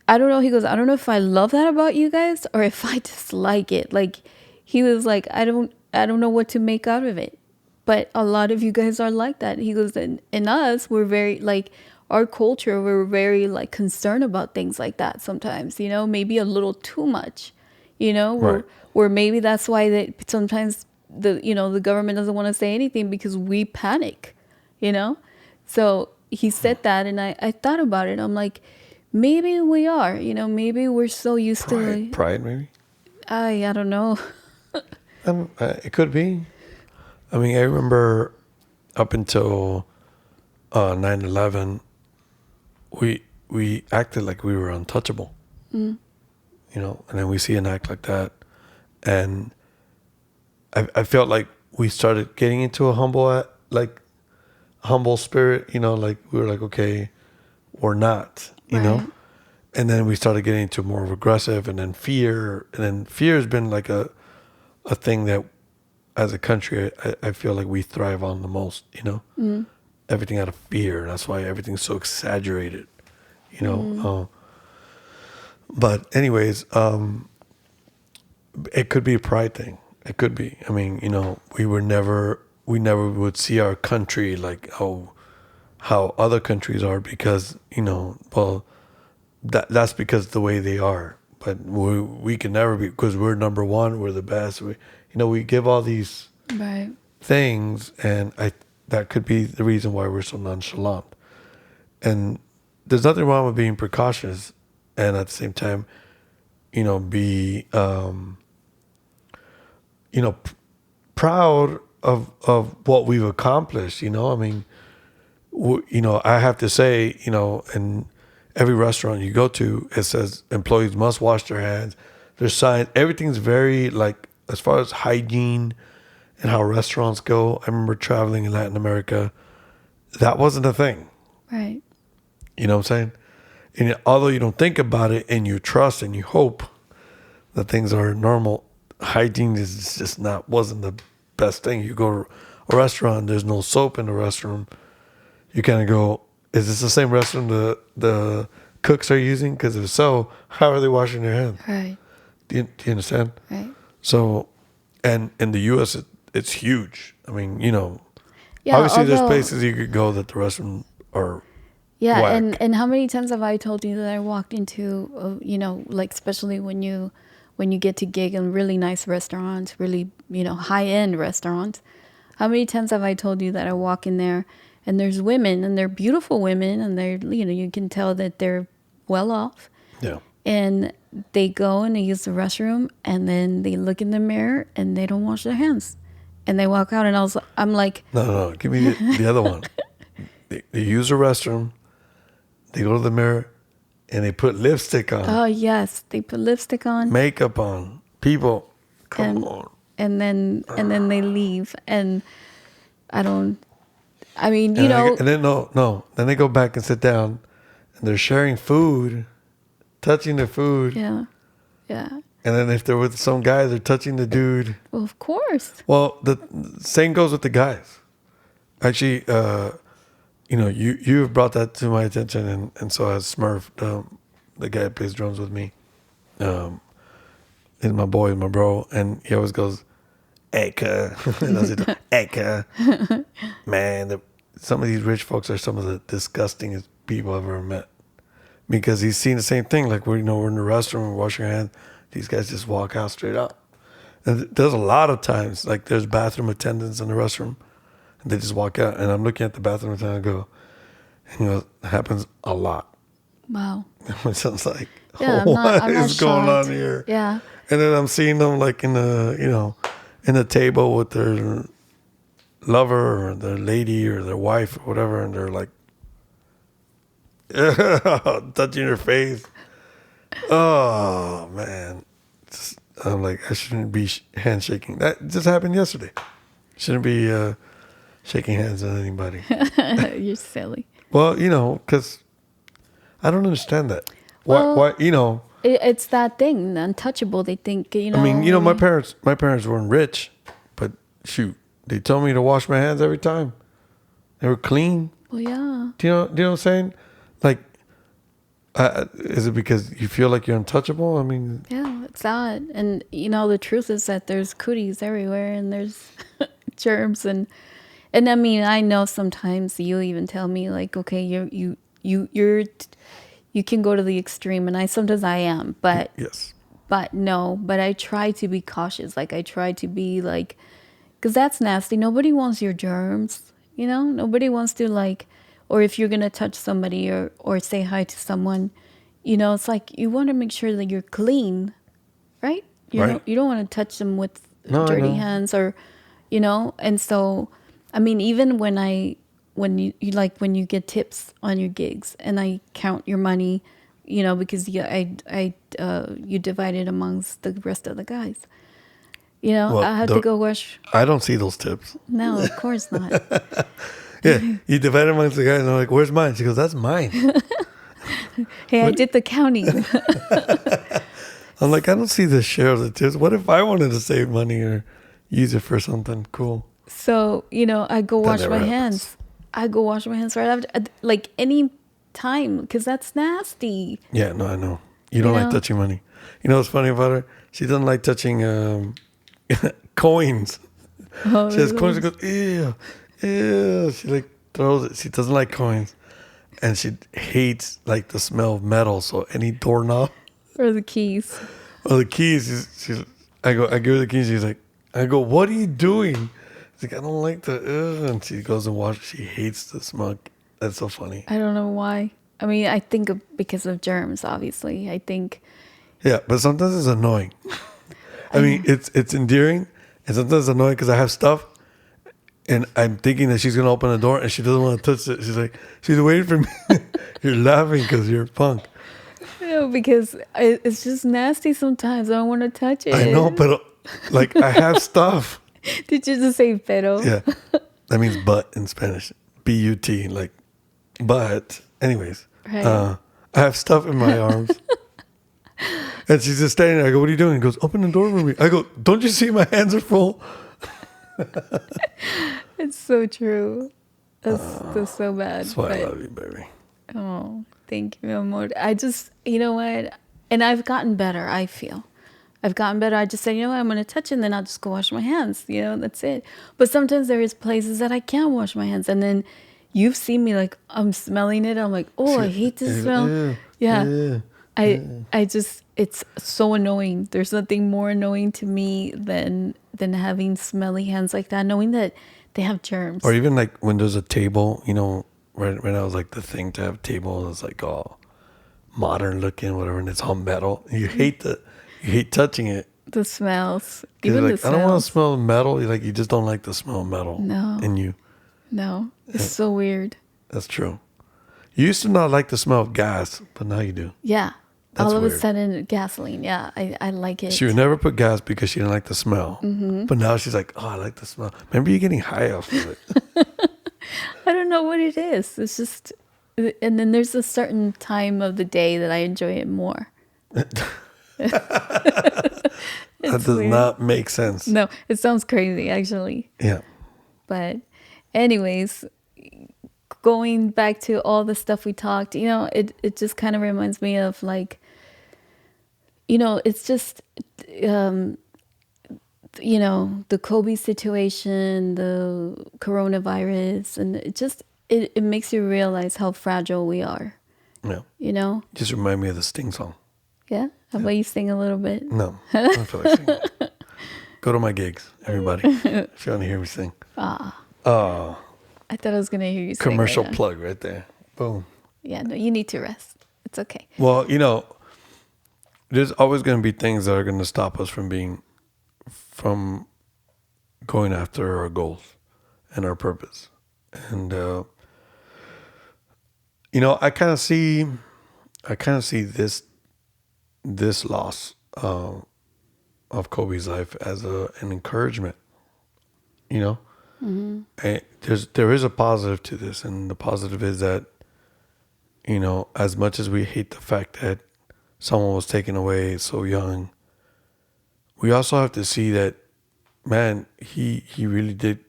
I don't know. He goes, I don't know if I love that about you guys or if I dislike it. Like, he was like, I don't know what to make out of it. But a lot of you guys are like that. He goes, and us, we're very like our culture. We're very like concerned about things like that sometimes. Maybe a little too much. Right. Where maybe that's why that sometimes the government doesn't want to say anything because we panic. So he said that, and I thought about it. I'm like, maybe we are, maybe we're so used to like, pride, maybe. I don't know. It could be. I mean, I remember up until 9/11, we acted like we were untouchable. Mm. And then we see an act like that, and I felt like we started getting into a humble spirit. Like we were like, okay, we're not. Right. And then we started getting into more of aggressive, and then fear, has been like a thing that, as a country, I feel like we thrive on the most. Mm. Everything out of fear. That's why everything's so exaggerated. But anyways, it could be a pride thing. It could be. I mean, we never would see our country like how other countries are because, well, that's because the way they are. But we can never be, because we're number one. We're the best. We give all these Right. things, and that could be the reason why we're so nonchalant. And there's nothing wrong with being precautious, and at the same time, be proud of what we've accomplished. I mean, I have to say, in every restaurant you go to, it says employees must wash their hands. There's signs. Everything's very like, as far as hygiene and how restaurants go. I remember traveling in Latin America. That wasn't a thing. Right. You know what I'm saying? And although you don't think about it and you trust and you hope that things are normal, hygiene is just wasn't the best thing. You go to a restaurant, there's no soap in the restroom. You kind of go, is this the same restroom the cooks are using? Because if so, how are they washing their hands? Right. Do you understand? Right. So, and in the U.S., it's huge. I mean, Yeah. obviously there's Although, places you could go that the restroom are yeah, whack. and how many times have I told you that I walked into, like especially when you get to gig in really nice restaurants, really high end restaurants. How many times have I told you that I walk in there and there's women and they're beautiful women and they're you can tell that they're well off, Yeah. and they go and they use the restroom and then they look in the mirror and they don't wash their hands and they walk out, and I'm like, No. Give me the other one. They use the restroom. They go to the mirror, and they put lipstick on, oh yes, they put lipstick on, makeup on. People, come and on. and then they leave, and I mean, And then no. Then they go back and sit down, and they're sharing food, touching the food. yeah, yeah. And then if they're with some guy, they're touching the dude. Well, of course. Well, the same goes with the guys. Actually, you've brought that to my attention, and so has Smurf, the guy that plays drums with me. He's my boy, my bro, and he always goes, "Eka," Eka. Man, some of these rich folks are some of the disgustingest people I've ever met. Because he's seen the same thing. Like we're in the restroom, we're washing our hands. These guys just walk out straight up. And there's a lot of times, like there's bathroom attendants in the restroom, and they just walk out. And I'm looking at the bathroom attendant and go, it happens a lot. Wow. It sounds like, Yeah, what I'm not is going on shocked. here? Yeah. And then I'm seeing them like in the table with their lover or their lady or their wife or whatever, and they're like touching her face. Oh man, I'm like, I shouldn't be handshaking. That just happened yesterday. Shouldn't be shaking hands with anybody. You're silly. Well, because I don't understand that. Well, Why? It's that thing, untouchable. They think, I mean, my parents weren't rich, but shoot, they told me to wash my hands every time. They were clean. Well, yeah. Do you know what I'm saying? Like, is it because you feel like you're untouchable? I mean, Yeah, it's that. And, the truth is that there's cooties everywhere and there's germs. And I mean, I know sometimes you even tell me like, okay, you can go to the extreme. And sometimes I am, but yes. But no, but I try to be cautious. Like I try to be like, because that's nasty. Nobody wants your germs, Nobody wants to like, or if you're gonna touch somebody or say hi to someone, it's like you want to make sure that you're clean, right? Right. You don't want to touch them with No, dirty hands or, And so, I mean, even when you get tips on your gigs and I count your money, because you divide it amongst the rest of the guys. Well, I have to go wash. I don't see those tips. No, of course not. Yeah, you divide it amongst the guys, and I'm like, "Where's mine?" She goes, "That's mine." Hey, I did the counting. I'm like, I don't see the share of the tips. What if I wanted to save money or use it for something cool? So, I go wash my never hands. I go wash my hands right after, like any time, because that's nasty. Yeah, no, I know. You don't like touching money. You know what's funny about her? She doesn't like touching coins. Oh, She has coins. She goes, ew, ew. She like throws it. She doesn't like coins, and she hates like the smell of metal. So any doorknob or the keys. or the keys, I give her the keys. She's like, I go, what are you doing? She's like, I don't like the. And she goes and washes. She hates the smell. That's so funny. I don't know why. I mean, I think because of germs. Obviously, I think. Yeah, but sometimes it's annoying. I mean, it's endearing, and sometimes it's annoying because I have stuff, and I'm thinking that she's gonna open the door, and she doesn't want to touch it. She's like, she's waiting for me. You're laughing because you're a punk. Because it's just nasty sometimes. I don't want to touch it. I know, but like I have stuff. Did you just say pero? Yeah, that means butt in Spanish. B-U-T, like butt. Anyways, Right. I have stuff in my arms. And she's just standing there. I go, what are you doing? He goes, open the door for me. I go, don't you see my hands are full? It's so true. That's so bad. That's why I love you, baby. Oh, thank you, amor. I just, you know what? And I've gotten better, I feel. I've gotten better. I just say, I'm going to touch it and then I'll just go wash my hands. That's it. But sometimes there is places that I can't wash my hands. And then you've seen me like, I'm smelling it. I'm like, oh, I hate this smell. Yeah. I just, it's so annoying. There's nothing more annoying to me than having smelly hands like that, knowing that they have germs. Or even like when there's a table, right now was like the thing to have a table. It's like all modern looking, whatever, and it's all metal. You hate touching it. The smells. Even like, the smells. I don't want to smell metal. You just don't like the smell of metal. No. In you. No. It's so weird. That's true. You used to not like the smell of gas, but now you do. Yeah. That's all of weird. a sudden, gasoline. Yeah, I like it. She would never put gas because she didn't like the smell. Mm-hmm. But now she's like, oh, I like the smell. Remember you getting high off of it. I don't know what it is. It's just, and then there's a certain time of the day that I enjoy it more. That does weird. not make sense. No, it sounds crazy, actually. Yeah. But anyways, going back to all the stuff we talked, it just kind of reminds me of like, it's just, um, the Kobe situation, the coronavirus, and it makes you realize how fragile we are, Yeah. you know? Just remind me of the Sting song. Yeah? How about you sing a little bit? No, I don't feel like singing. Go to my gigs, everybody. If you want to hear me sing. Oh, I thought I was going to hear you sing commercial right now. plug right there. Boom. Yeah, no, you need to rest. It's okay. Well, there's always going to be things that are going to stop us from going after our goals and our purpose. And I kind of see this loss of Kobe's life as an encouragement. And there is a positive to this, and the positive is that as much as we hate the fact that someone was taken away so young, we also have to see that, man, he really did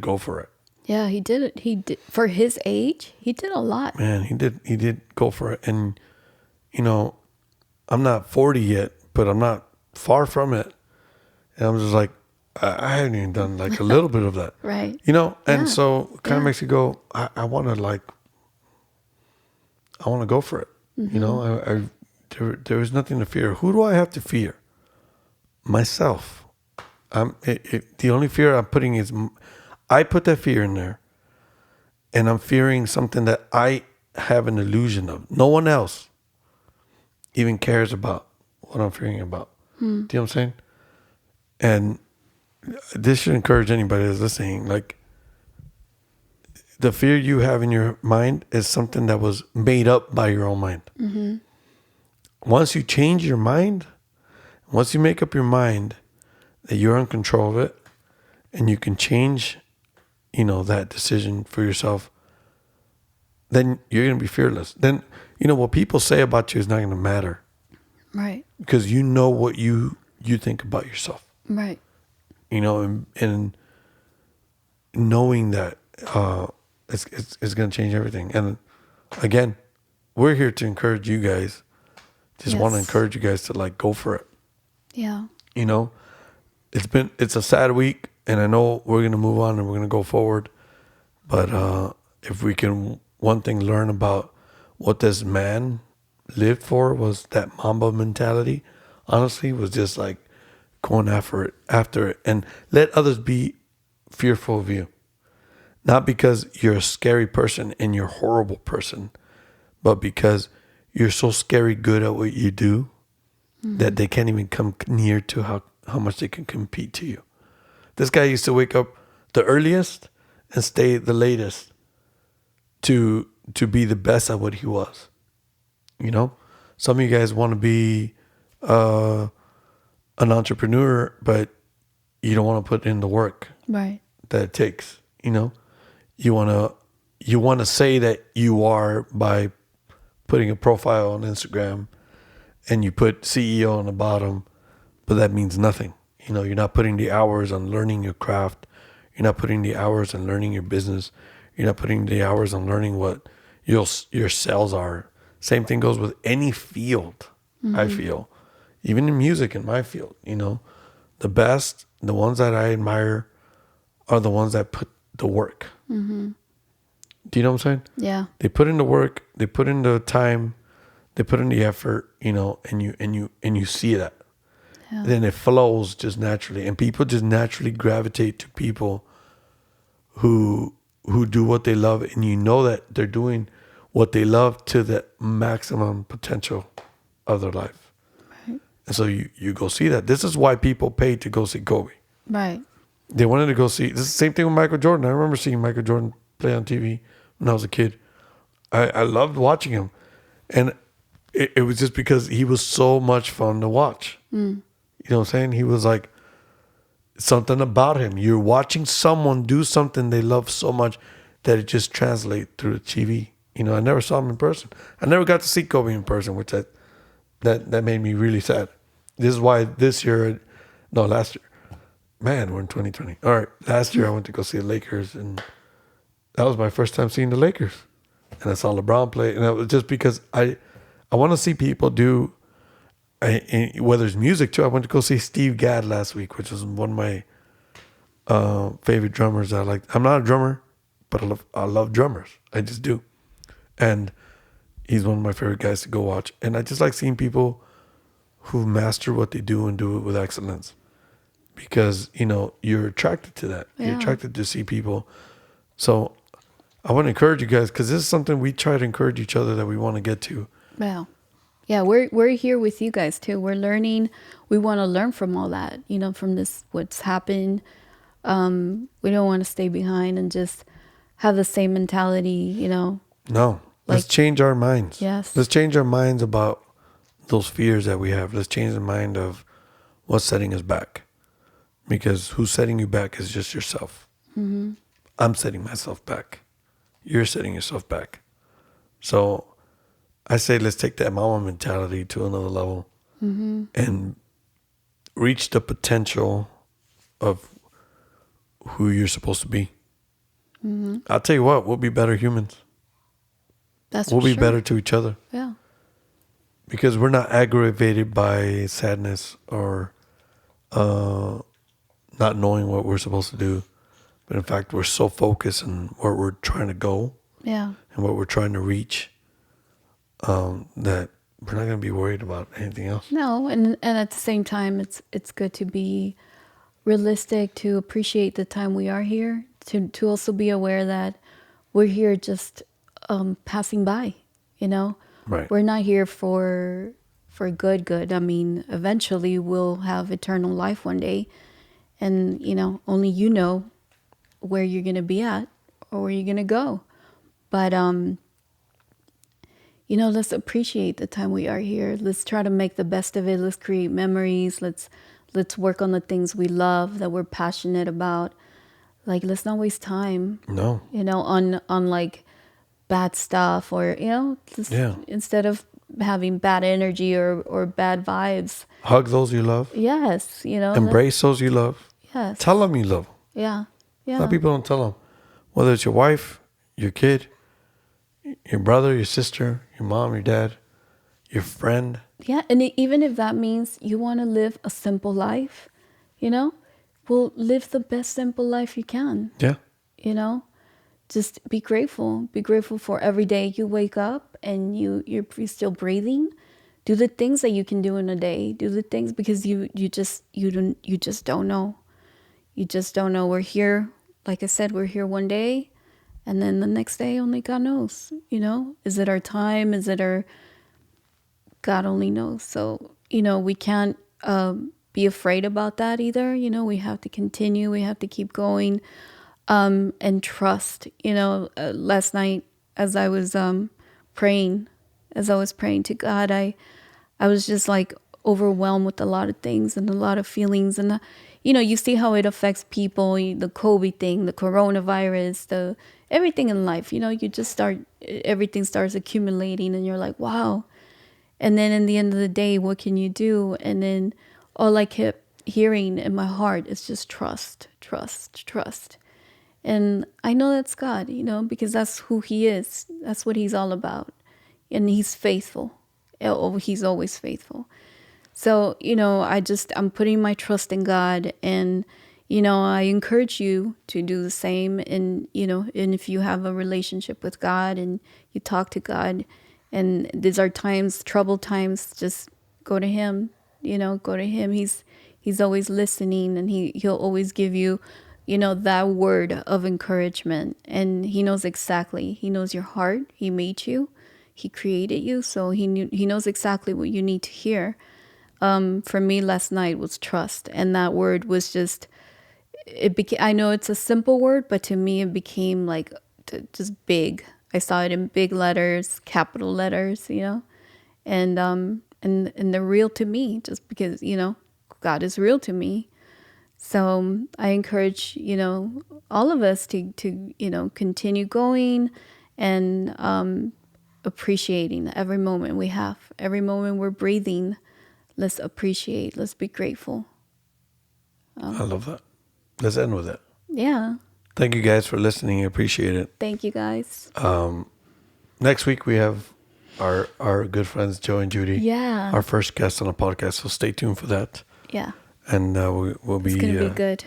go for it. Yeah, he did it. He did, for his age, he did a lot. Man, he did go for it. And I'm not 40 yet, but I'm not far from it. And I'm just like, I haven't even done like a little bit of that. Right. And Yeah. so it kind of makes you go, I want to go for it. There is nothing to fear. Who do I have to fear? Myself. The only fear I'm putting is, I put that fear in there, and I'm fearing something that I have an illusion of. No one else even cares about what I'm fearing about. Do you know what I'm saying? And this should encourage anybody that's listening. Like, the fear you have in your mind is something that was made up by your own mind. Mm-hmm. Once you change your mind, once you make up your mind that you're in control of it, and you can change, that decision for yourself, then you're going to be fearless. Then, what people say about you is not going to matter. Right. Because you know what you think about yourself. Right. And knowing that it's going to change everything. And again, we're here to encourage you guys. Just want to encourage you guys to go for it. Yeah. It's a sad week, and I know we're going to move on and we're going to go forward. But if we can, one thing learn about what this man lived for was that Mamba mentality. Honestly, was just going after it, and let others be fearful of you. Not because you're a scary person and you're a horrible person, but because you're so scary good at what you do that they can't even come near to how much they can compete to you. This guy used to wake up the earliest and stay the latest to be the best at what he was. Some of you guys want to be an entrepreneur, but you don't want to put in the work Right. that it takes. You want to say that you are by putting a profile on Instagram, and you put CEO on the bottom, but that means nothing. You're not putting the hours on learning your craft. You're not putting the hours on learning your business. You're not putting the hours on learning what your sales are. Same thing goes with any field. I feel, even in music, in my field, the best, the ones that I admire are the ones that put the work. Mm-hmm. Do you know what I'm saying? Yeah. They put in the work, they put in the time, they put in the effort, and you see that. Yeah. Then it flows just naturally, and people just naturally gravitate to people who do what they love, and that they're doing what they love to the maximum potential of their life. Right. And so you go see that. This is why people paid to go see Kobe. Right. They wanted to go see. This is the same thing with Michael Jordan. I remember seeing Michael Jordan play on TV when I was a kid. I loved watching him. And it was just because he was so much fun to watch. You know what I'm saying? He was something about him. You're watching someone do something they love so much that it just translates through the TV. I never saw him in person. I never got to see Kobe in person, which that made me really sad. This is why last year, man, we're in 2020. All right, last year I went to go see the Lakers, and that was my first time seeing the Lakers. And I saw LeBron play, and it was just because I want to see people do whether it's music too. I went to go see Steve Gadd last week, which was one of my favorite drummers. I like. I'm not a drummer, but I love drummers. I just do, and he's one of my favorite guys to go watch. And I just like seeing people who master what they do and do it with excellence, because you're attracted to that. Yeah. You're attracted to see people. So I want to encourage you guys, because this is something we try to encourage each other that we want to get to. Wow. Yeah, we're here with you guys too. We're learning. We want to learn from all that, from this, what's happened. We don't want to stay behind and just have the same mentality, No, let's change our minds. Yes. Let's change our minds about those fears that we have. Let's change the mind of what's setting us back, because who's setting you back is just yourself. Mm-hmm. I'm setting myself back. You're setting yourself back. So I say let's take that mama mentality to another level, Mm-hmm. and reach the potential of who you're supposed to be. Mm-hmm. I'll tell you what, we'll be better humans. We'll We'll be better to each other. Yeah. Because we're not aggravated by sadness or not knowing what we're supposed to do. But in fact, we're so focused on where we're trying to go. Yeah. And what we're trying to reach, that we're not going to be worried about anything else. No, and at the same time, it's good to be realistic, to appreciate the time we are here, to also be aware that we're here just passing by. Right. We're not here for good. I mean, eventually we'll have eternal life one day, and only you know where you're gonna be at or where you're gonna go. But let's appreciate the time we are here. Let's try to make the best of it. Let's create memories. Let's work on the things we love, that we're passionate about. Like, let's not waste time. No. On like bad stuff, or instead of having bad energy or bad vibes. Hug those you love. Yes, Embrace those you love. Yes. Tell them you love them. Yeah. Yeah. A lot of people don't tell them. Whether it's your wife, your kid, your brother, your sister, your mom, your dad, your friend. Yeah, and even if that means you want to live a simple life, well, live the best simple life you can. Yeah. Just be grateful. Be grateful for every day you wake up and you're still breathing. Do the things that you can do in a day. Do the things, because you just don't know. You just don't know. We're here, like I said, we're here one day, and then the next day only God knows. Is it our time? Is it our... God only knows. So, we can't be afraid about that either. We have to continue. We have to keep going, and trust. Last night as I was praying to God, I was just like overwhelmed with a lot of things and a lot of feelings. And, you see how it affects people, the Kobe thing, the coronavirus, everything in life. You just everything starts accumulating, and you're like, wow. And then in the end of the day, what can you do? And then all I kept hearing in my heart is just trust, trust, trust. And I know that's God, because that's who he is. That's what he's all about. And he's faithful. He's always faithful. So, I'm putting my trust in God, and, I encourage you to do the same. And, and if you have a relationship with God and you talk to God, and these are times, troubled times, just go to him, go to him. He's always listening, and he'll always give you, that word of encouragement. And he knows exactly, he knows your heart. He made you, he created you. So he knows exactly what you need to hear. For me last night was trust. And that word was just, I know it's a simple word, but to me it became like just big. I saw it in big letters, capital letters, and they're real to me, just because, God is real to me. So I encourage, all of us to continue going and appreciating every moment we have, every moment we're breathing. Let's appreciate, let's be grateful. I love that. Let's end with that. Yeah. Thank you guys for listening. I appreciate it. Thank you guys. Next week we have our good friends Joe and Judy. Yeah. Our first guest on the podcast, so stay tuned for that. Yeah. And we'll be. It's going to be good.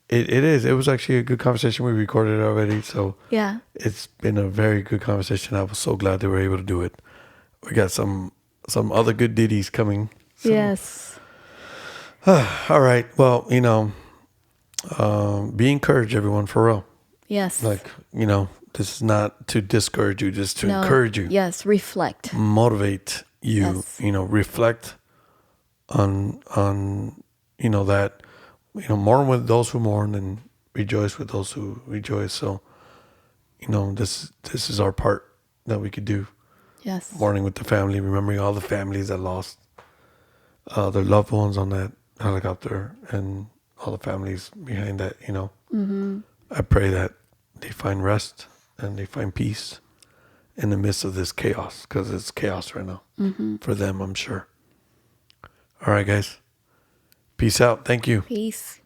It is. It was actually a good conversation. We recorded it already, so Yeah. it's been a very good conversation. I was so glad they were able to do it. We got some other good ditties coming. So. Yes. All right. Well, be encouraged, everyone, for real. Yes. Like, this is not to discourage you, just to encourage you. Yes. Reflect. Motivate you. Yes. Reflect on that. Mourn with those who mourn and rejoice with those who rejoice. So, this is our part that we could do. Yes. Mourning with the family, remembering all the families that lost their loved ones on that helicopter and all the families behind that, Mm-hmm. I pray that they find rest and they find peace in the midst of this chaos, because it's chaos right now for them, I'm sure. All right, guys. Peace out. Thank you. Peace.